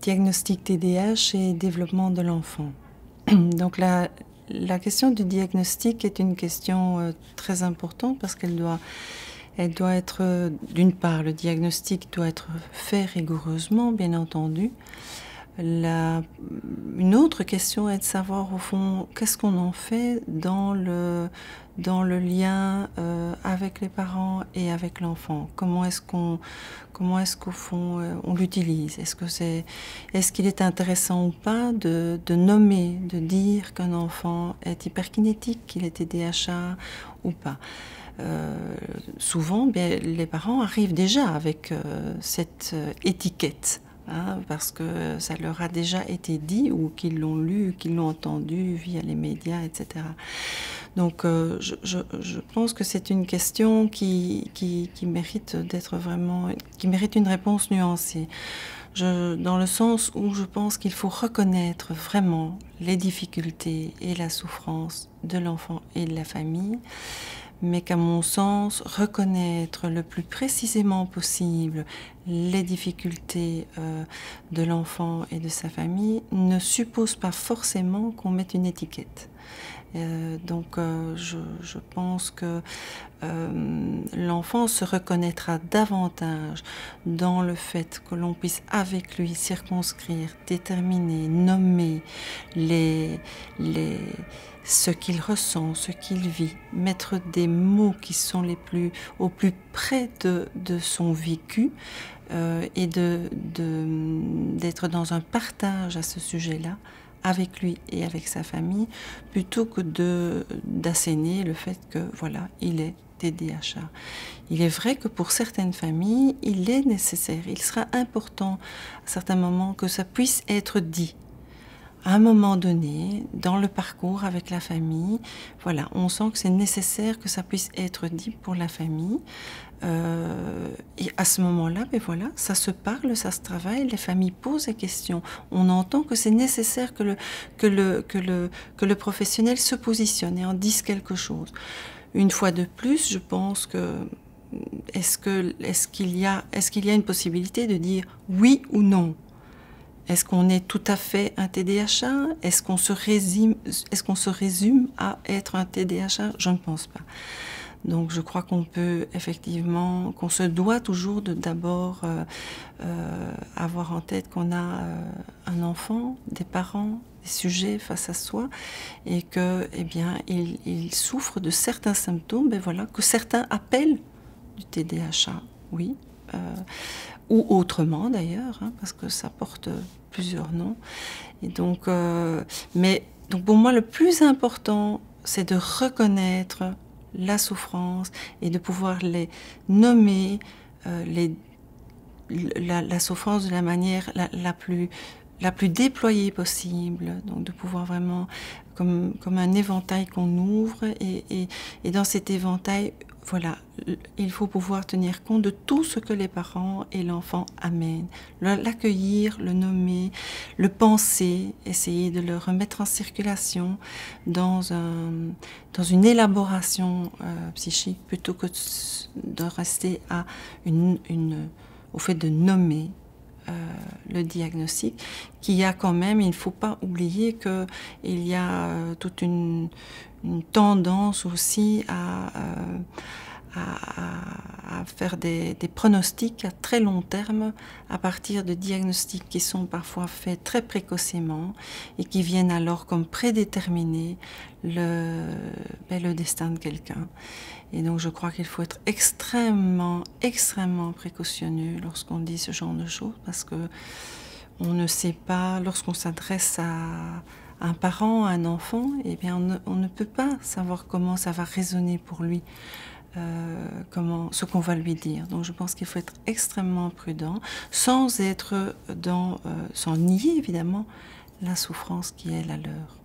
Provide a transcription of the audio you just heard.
diagnostic TDAH et développement de l'enfant. Donc la question du diagnostic est une question très importante parce qu'elle doit être, d'une part, le diagnostic doit être fait rigoureusement, bien entendu. Une autre question est de savoir, au fond, qu'est-ce qu'on en fait dans le lien avec les parents et avec l'enfant. Comment est-ce qu'au fond on l'utilise? Est-ce qu'il est intéressant ou pas de nommer, de dire qu'un enfant est hyperkinétique, qu'il est TDAH ou pas? Souvent, les parents arrivent déjà avec cette étiquette. Parce que ça leur a déjà été dit ou qu'ils l'ont lu, qu'ils l'ont entendu via les médias, etc. Donc je pense que c'est une question qui mérite d'être vraiment, qui mérite une réponse nuancée. Dans le sens où je pense qu'il faut reconnaître vraiment les difficultés et la souffrance de l'enfant et de la famille, mais qu'à mon sens, reconnaître le plus précisément possible les difficultés de l'enfant et de sa famille ne suppose pas forcément qu'on mette une étiquette. Donc je pense que l'enfant se reconnaîtra davantage dans le fait que l'on puisse avec lui circonscrire, déterminer, nommer ce qu'il ressent, ce qu'il vit, mettre des mots qui sont au plus près de son vécu et d'être dans un partage à ce sujet-là avec lui et avec sa famille, plutôt que d'asséner le fait que, voilà, il est TDAH. Il est vrai que pour certaines familles, il est nécessaire, il sera important à certains moments que ça puisse être dit. À un moment donné, dans le parcours avec la famille, voilà, on sent que c'est nécessaire que ça puisse être dit pour la famille. Et à ce moment-là, voilà, ça se parle, ça se travaille, les familles posent des questions. On entend que c'est nécessaire que le professionnel se positionne et en dise quelque chose. Une fois de plus, je pense que est-ce qu'il y a une possibilité de dire oui ou non? Est-ce qu'on est tout à fait un TDAH? Est-ce qu'on se résume à être un TDAH? Je ne pense pas. Donc je crois qu'on se doit toujours d'abord avoir en tête qu'on a un enfant, des parents, des sujets face à soi, et que, il souffre de certains symptômes, voilà, que certains appellent du TDAH, oui. Ou autrement d'ailleurs, parce que ça porte plusieurs noms. Et donc, donc pour moi, le plus important, c'est de reconnaître la souffrance et de pouvoir les nommer, la souffrance de la manière la plus déployée possible, donc de pouvoir vraiment, comme un éventail qu'on ouvre, et dans cet éventail, voilà, il faut pouvoir tenir compte de tout ce que les parents et l'enfant amènent, l'accueillir, le nommer, le penser, essayer de le remettre en circulation dans une élaboration psychique, plutôt que de rester au fait de nommer le diagnostic, qui a quand même, il ne faut pas oublier qu'il y a toute une tendance aussi à faire des pronostics à très long terme à partir de diagnostics qui sont parfois faits très précocement et qui viennent alors comme prédéterminer le destin de quelqu'un. Et donc je crois qu'il faut être extrêmement, extrêmement précautionneux lorsqu'on dit ce genre de choses, parce que on ne sait pas, lorsqu'on s'adresse à un parent, à un enfant, on ne peut pas savoir comment ça va résonner pour lui, ce qu'on va lui dire. Donc je pense qu'il faut être extrêmement prudent, sans nier évidemment la souffrance qui est la leur.